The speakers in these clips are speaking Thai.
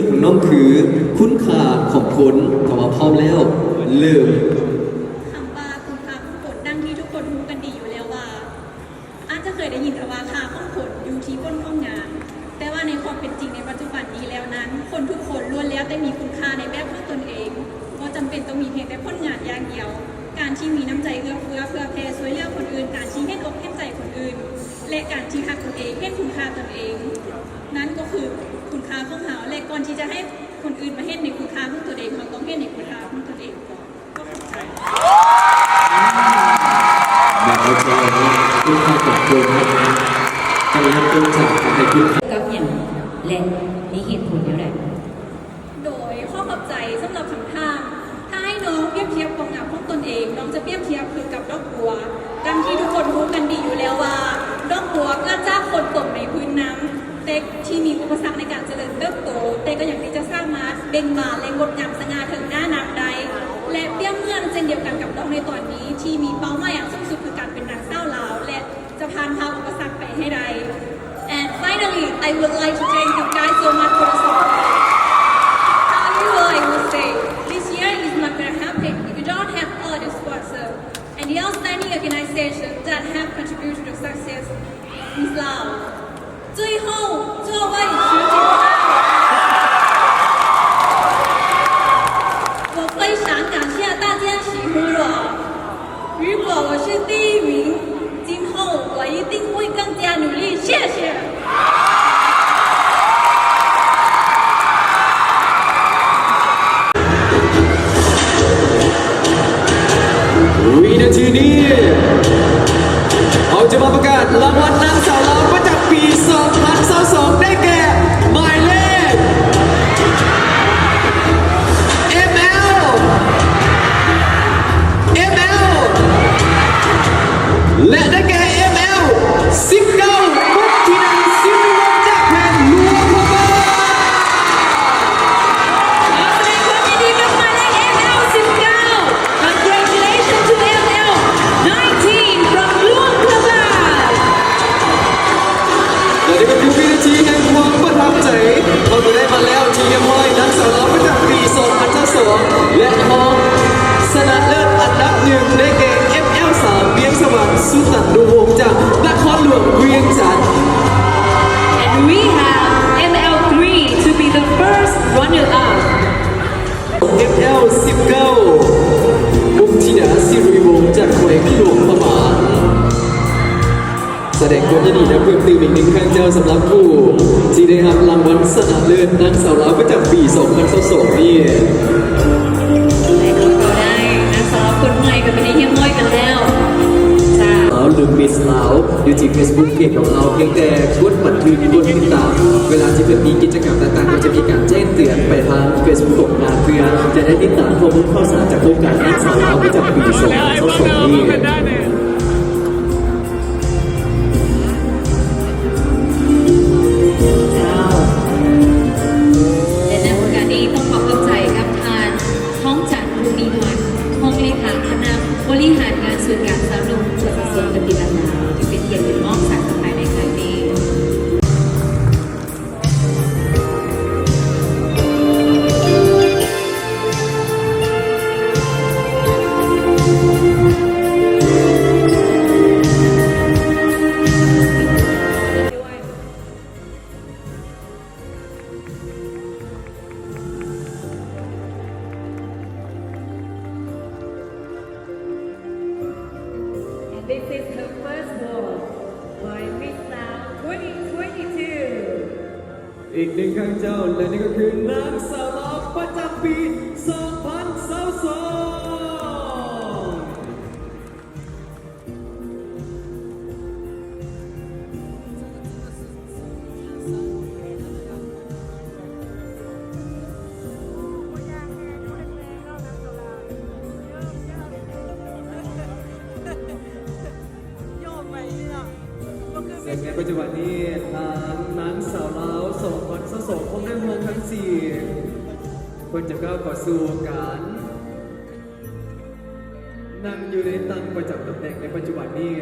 ดของน้องคือคุณค่าของคนถ้าว่าพร้อมแล้วเริ่มคำว่าคุณค่าของคนดังที่ทุกคนรู้กันดีอยู่แล้วว่าอาจจะเคยได้ยินแต่ว่าค่าของคนอยู่ที่ก้นของงาน แต่ว่าในความเป็นจริงในปัจจุบันนี้แล้วนั้น คนทุกคนล้วนแล้วแต่มีคุณค่าในแบบของตนเองว่าจำเป็นต้องมีเพียงแต่ผลงานอย่างเดียวการที่มีน้ำใจเอื้อเฟื้อเพื่อแผ่ช่วยเหลือคนอื่นการที่เห็นอกเห็นใจคนอื่นและการที่หักตนเองเห็นคุณค่าตนเอง นั่นก็คือคุณค่าของเขาและก่อนที่จะให้คนอื่นมาเห็นในคุณค่าของตัวเองเขาต้องเห็นในคุณค่าของตัวเองก่อนก็เข้าใจแบบโอเคคุณค่าของคนการรับต้นจากการให้คุณกับอย่างและมีเหตุผลอย่างไรโดยข้อขอบใจสำหรับคำถามถ้าให้น้องเปรียบเทียบความงามของตนเองน้องจะเปรียบเทียบคือกับดอกบัวดังที่ทุกคนรู้กันดีอยู่แล้วว่าดอกบัวก็จะคนตกในพื้นน้ำแต่ที่มีอุปสรรคในการเจริญเติบโตแต่ก็อย่างที่จะสร้างมาเบ่งบานและงดงามสง่าถึงหน้าน้ำใดและเปรียบเมือนเช่นเดียวกันกับดอกในตอนนี้ที่มีเป้าหมายอย่างสูงสุดคือการเป็นนางเศร้าลาวและจะผ่านทางอุปสรรคไปให้ได้ And finally I would like to thank you guys so much for the support. However, I will say this year is not going to happen if you don't have all the sponsors and the outstanding organizations that have contributed to success in Laos. 最后，作为十九号，我非常感谢大家喜欢我。如果我是第一名，今后我一定会更加努力。谢谢。วินาทีนี้เราจะมาประกาศรางวัลนางสาวลาวประจำปี 2022 ได้แก่หมายเลข ML และได้แก่ ML 19มุกทินันซิริวงศ์จากแผ่นหลวงพระบาท Congratulations to ML19 from Luang Prabhat และนี่ก็คือวินาทีแห่งความประทับใจเราจะได้มาแล้วที่เรียบร้อยนางสาวลาวประจำปี 2022 และทองชนะเลิศอันดับหนึ่งได้แก่ ML3 เวียงสวรรค์สุตันดุวงศ์จากนครหลวงเวียงจันทร์ and we have ML3 to be the first runner-up ML19 มุกธิดาสิริวงศ์จากแขวงหลวงพระบางแสดงความยินดีและเพิ่มเติมอีกหนึ่งครั้งเจ้าสำหรับผู้ที่ได้รับรางวัลชนะเลิศนางสาวลาวประจำปี 2022 นี่ และก็ได้นักสาวคนใหม่กับเป็นเฮียม้อยกันแล้วค่ะ เราลืมมิสลาวอยู่ที่ Facebook เพจของเราเพียงแต่กดบันทึกกดติดตามเวลาที่เกิดมีกิจกรรมต่างๆก็จะมีการแจ้งเตือนไปทาง Facebook ของงานเพื่อจะได้ติดตามข้อมูลข่าวสารจากโครงการนางสาวลาวประจำปี 2022 นี่ เจ้าและในโอกาสนี้ต้องขอขอบใจกับทานห้องจัดภูมินวลห้องเลขาคณะบริหารงานส่วนการสนับสนุนส่วนผสมปฏิบัติงานที่เป็นเกียรติเป็นมอบสักภายในครั้งนี้ And this is her first ball by Miss Lam 2022. อีกหนึ่งครั้งเจ้าและนี่ก็คือนางสาวลาวประจำปี 2022ซึ่งในปัจจุบันนี้ทางนางสาวลาว2022คงได้มองทั้งสี่คนจะก้าวเข้าสู่การนั่งอยู่ในตั้งประจำตำแหน่งในปัจจุบันนี้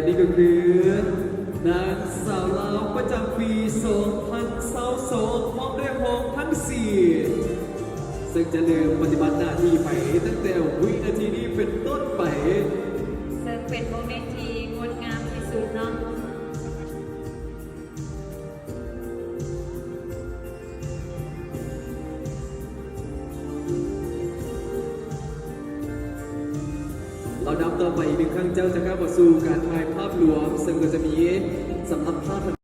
นี่ก็คือนางสาวลาวประจำปี 2022พร้อมด้วยหงทั้ง 4 ซึ่งจะเริ่มปฏิบัติหน้าที่ไปตั้งแต่วินาทีนี้เป็นต้นไป ซึ่งเป็นโมเมนต์ที่งดงามที่สุดเนาะ เรานับต่อไปอีกหนึ่งครั้งเจ้าจะก้าวมาสู่การถ่ายภาพรวม ซึ่งก็จะมีสำหรับภาพ